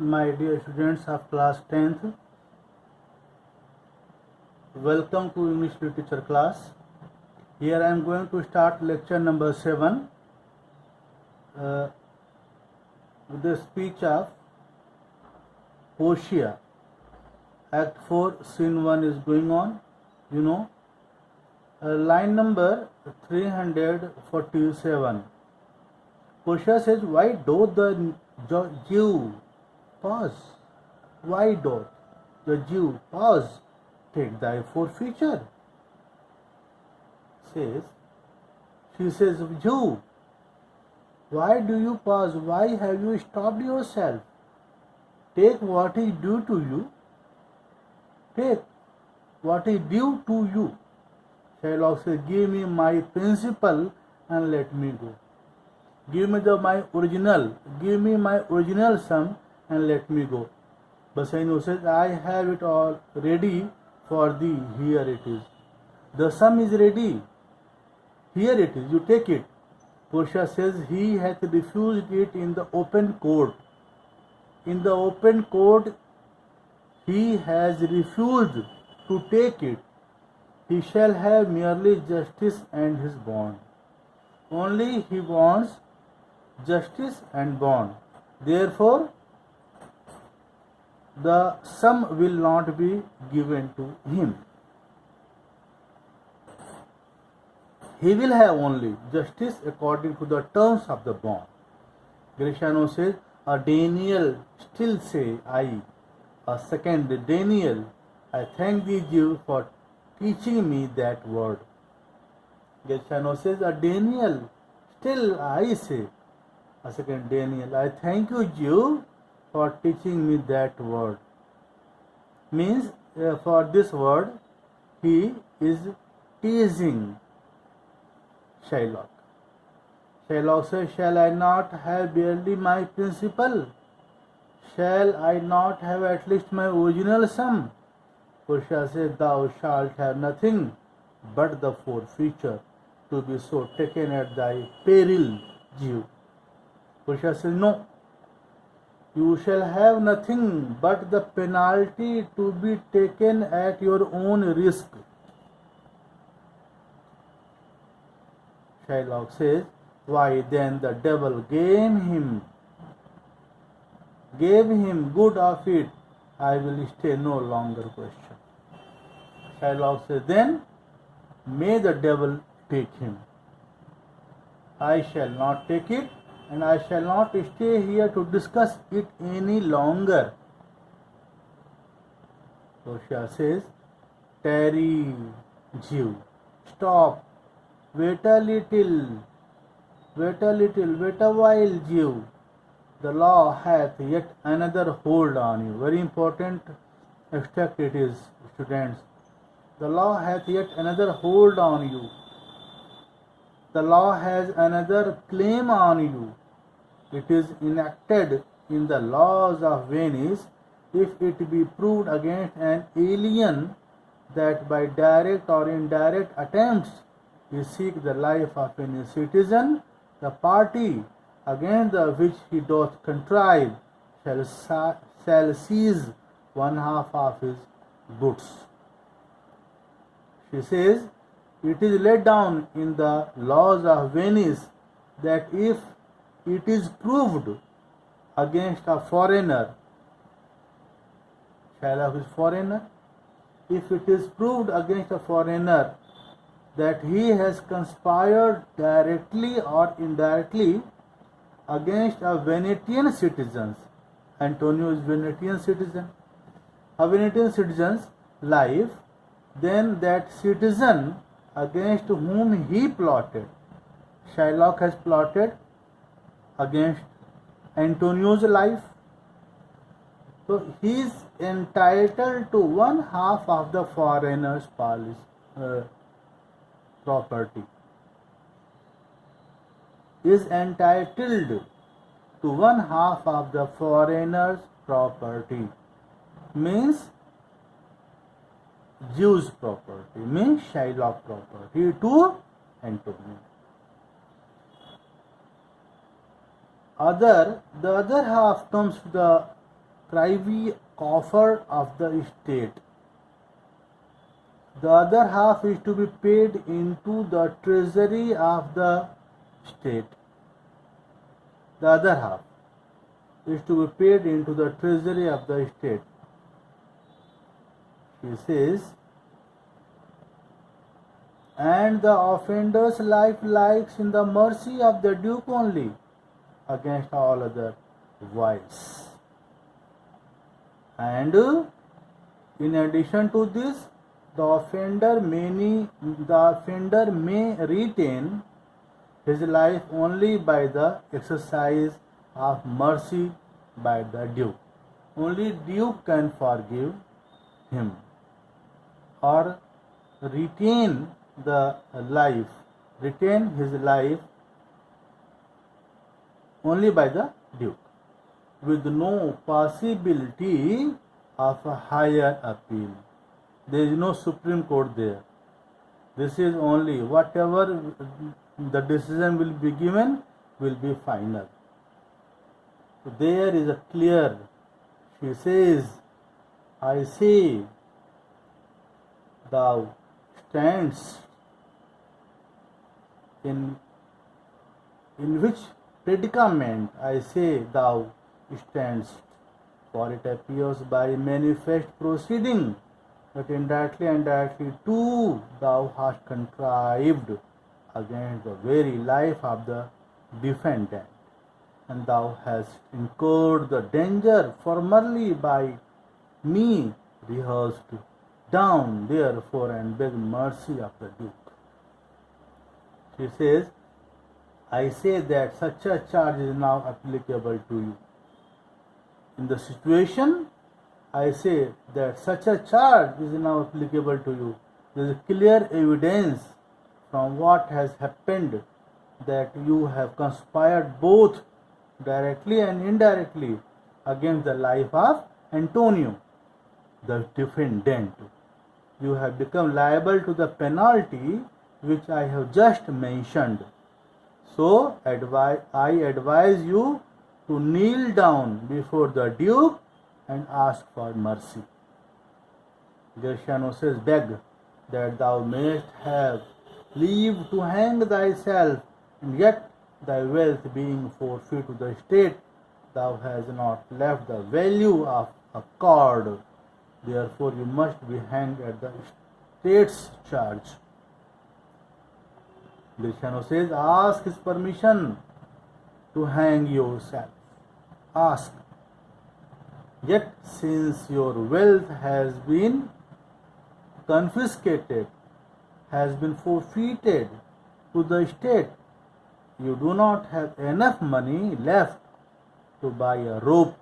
My dear students of class 10th, welcome to English literature class. Here I am going to start lecture number 7 with the speech of Portia. Act 4, scene 1 is going on, line number 347. Portia says, why doth the Jew pause? Why doth the Jew pause? Take thy forfeiture. She says, Jew, why do you pause? Why have you stopped yourself? Take what is due to you. Take what is due to you. Shylock says, give me my principal and let me go. Give me my original sum and let me go. Bassanio says, I have it all ready for thee. Here it is. The sum is ready. Here it is. You take it. Portia says, he hath refused it in the open court. In the open court, he has refused to take it. He shall have merely justice and his bond. Only he wants justice and bond. Therefore, the sum will not be given to him. He will have only justice according to the terms of the bond. Gratiano says, a Daniel still say I. A second Daniel, I thank thee, Jew, for teaching me that word. Gratiano says, a Daniel still I say. A second Daniel, I thank you, Jew, for teaching me that word. Means for this word, he is teasing Shylock. Shylock says, shall I not have barely my principal? Shall I not have at least my original sum? Portia says, thou shalt have nothing but the forfeiture, to be so taken at thy peril, Jew. Portia says, no, you shall have nothing but the penalty to be taken at your own risk. Shylock says, why then the devil gave him good of it, I will stay no longer question. Shylock says, then may the devil take him. I shall not take it, and I shall not stay here to discuss it any longer. Portia says, tarry, Jew, stop, wait a while, Jew. The law hath yet another hold on you. Very important extract it is, students. The law hath yet another hold on you. The law has another claim on you. It is enacted in the laws of Venice if it be proved against an alien that by direct or indirect attempts he seek the life of any citizen, the party against which he doth contrive shall seize one half of his goods. She says, it is laid down in the laws of Venice that if it is proved against a foreigner, Shylock is foreigner, if it is proved against a foreigner that he has conspired directly or indirectly against a Venetian citizen, Antonio is Venetian citizen, a Venetian citizen's life, then that citizen against whom he plotted, Shylock has plotted against Antonio's life. So he is entitled to one half of the foreigner's property. Is entitled to one half of the foreigner's property. Means Jew's property. Means Shylock property to Antonio. The other half comes to the privy coffer of the state. The other half is to be paid into the treasury of the state. The other half is to be paid into the treasury of the state. He says, and the offender's life lies in the mercy of the Duke only, against all other vice. And in addition to this, the offender may retain his life only by the exercise of mercy by the Duke. Only Duke can forgive him or retain his life only by the Duke, with no possibility of a higher appeal. There is no Supreme Court there. This is only whatever the decision will be given will be final. So there is a clear, she says, I say, thou standst in which predicament I say thou standst, for it appears by manifest proceeding that indirectly and directly too thou hast contrived against the very life of the defendant, and thou hast incurred the danger formerly by me rehearsed down therefore and beg mercy of the Duke. She says, I say that such a charge is now applicable to you. In the situation, I say that such a charge is now applicable to you. There is clear evidence from what has happened that you have conspired both directly and indirectly against the life of Antonio, the defendant. You have become liable to the penalty which I have just mentioned. So I advise you to kneel down before the Duke and ask for mercy. Gratiano says, beg that thou mayest have leave to hang thyself, and yet thy wealth being forfeit to the state, thou hast not left the value of a cord. Therefore you must be hanged at the state's charge. Gratiano says, ask his permission to hang yourself. Ask. Yet since your wealth has been confiscated, has been forfeited to the state, you do not have enough money left to buy a rope,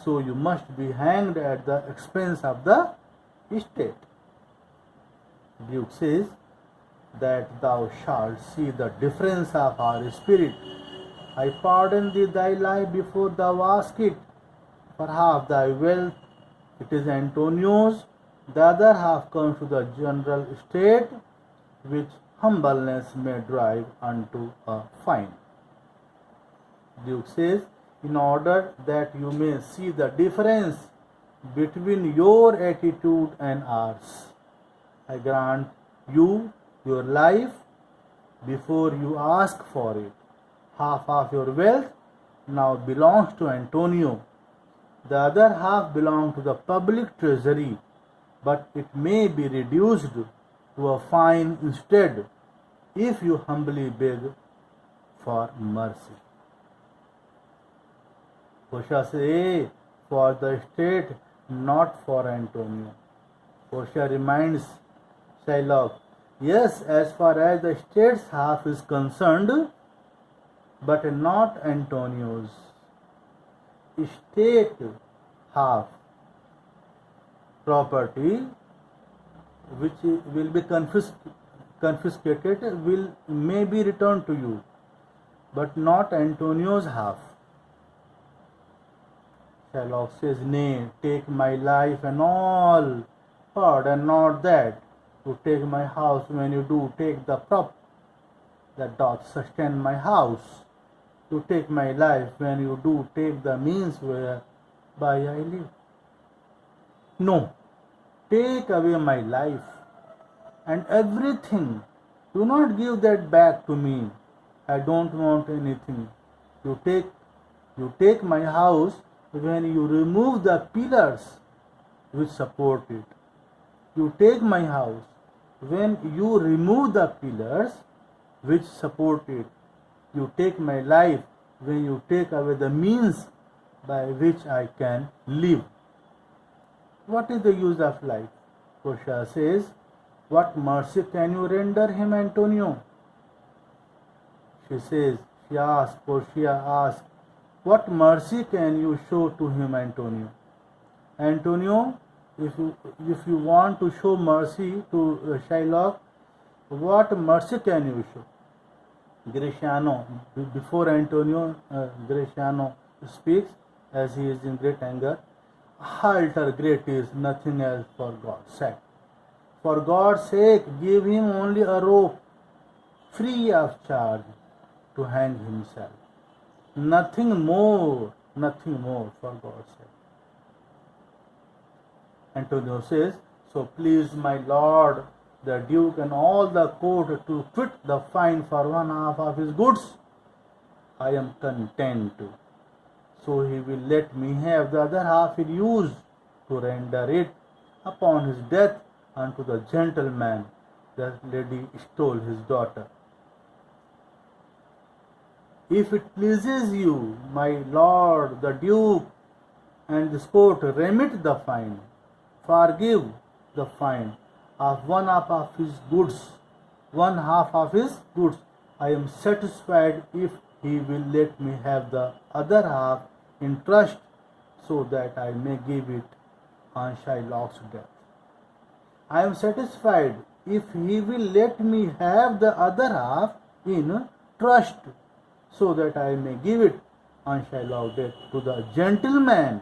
so you must be hanged at the expense of the state. Duke says that thou shalt see the difference of our spirit. I pardon thee thy life before thou ask it. For half thy wealth it is Antonio's, the other half comes to the general state, which humbleness may drive unto a fine. Duke says, in order that you may see the difference between your attitude and ours, I grant you your life before you ask for it. Half of your wealth now belongs to Antonio. The other half belongs to the public treasury, but it may be reduced to a fine instead if you humbly beg for mercy. Portia says, for the state, not for Antonio. Portia reminds Shylock, yes, as far as the state's half is concerned, but not Antonio's. State half property which will be confiscated may be returned to you, but not Antonio's half. Shylock says, nay, take my life and all, pardon not that. To take my house when you do take the prop that doth sustain my house. To take my life when you do take the means by I live. No, take away my life and everything. Do not give that back to me. I don't want anything. You take my house when you remove the pillars which support it. You take my house when you remove the pillars which support it. You take my life when you take away the means by which I can live. What is the use of life? Portia says, what mercy can you render him, Antonio? Portia asks, what mercy can you show to him, Antonio? Antonio, if you want to show mercy to Shylock, what mercy can you show? Gratiano, before Antonio, Gratiano speaks as he is in great anger. Halter great is nothing else for God's sake. For God's sake, give him only a rope, free of charge, to hang himself. Nothing more for God's sake. Antonio says, so please my lord, the Duke and all the court to quit the fine for one half of his goods. I am content. So he will let me have the other half in use to render it upon his death unto the gentleman that lady stole his daughter. If it pleases you, my lord, the Duke, and this court, remit the fine, forgive the fine of one half of his goods. I am satisfied if he will let me have the other half in trust, so that I may give it on Shylock's death. I am satisfied if he will let me have the other half in trust, so that I may give it on Shylock's death to the gentleman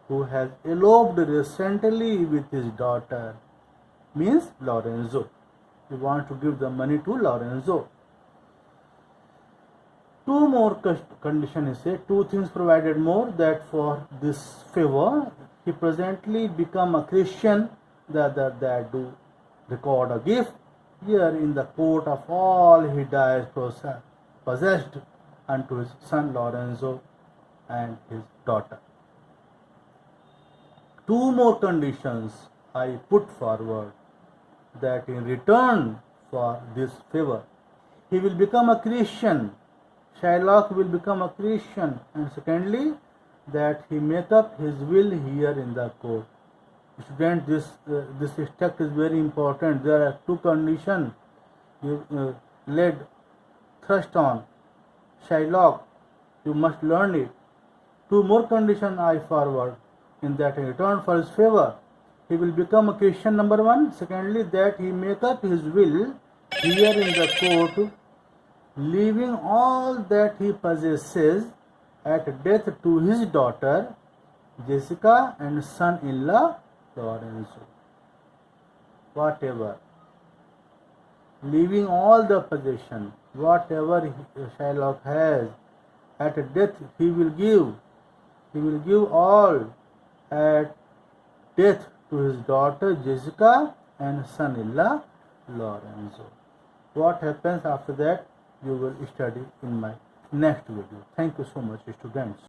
who has eloped recently with his daughter, means Lorenzo. You want to give the money to Lorenzo. Two more conditions, he said, two things provided more, that for this favor he presently become a Christian, the other that do record a gift. Here in the court of all he dies possessed unto his son Lorenzo and his daughter. Two more conditions I put forward, that in return for this favor he will become a Christian. Shylock will become a Christian, and secondly, that he make up his will here in the court. Student, this text is very important. There are two conditions you laid thrust on Shylock. You must learn it. Two more conditions I forward, in that in return for his favor he will become a Christian, number one. Secondly, that he make up his will here in the court, leaving all that he possesses at death to his daughter Jessica and son-in-law Lorenzo. Whatever, leaving all the possession, whatever Shylock has, at death he will give. He will give all at death to his daughter Jessica and son-in-law Lorenzo. What happens after that, you will study in my next video. Thank you so much, students.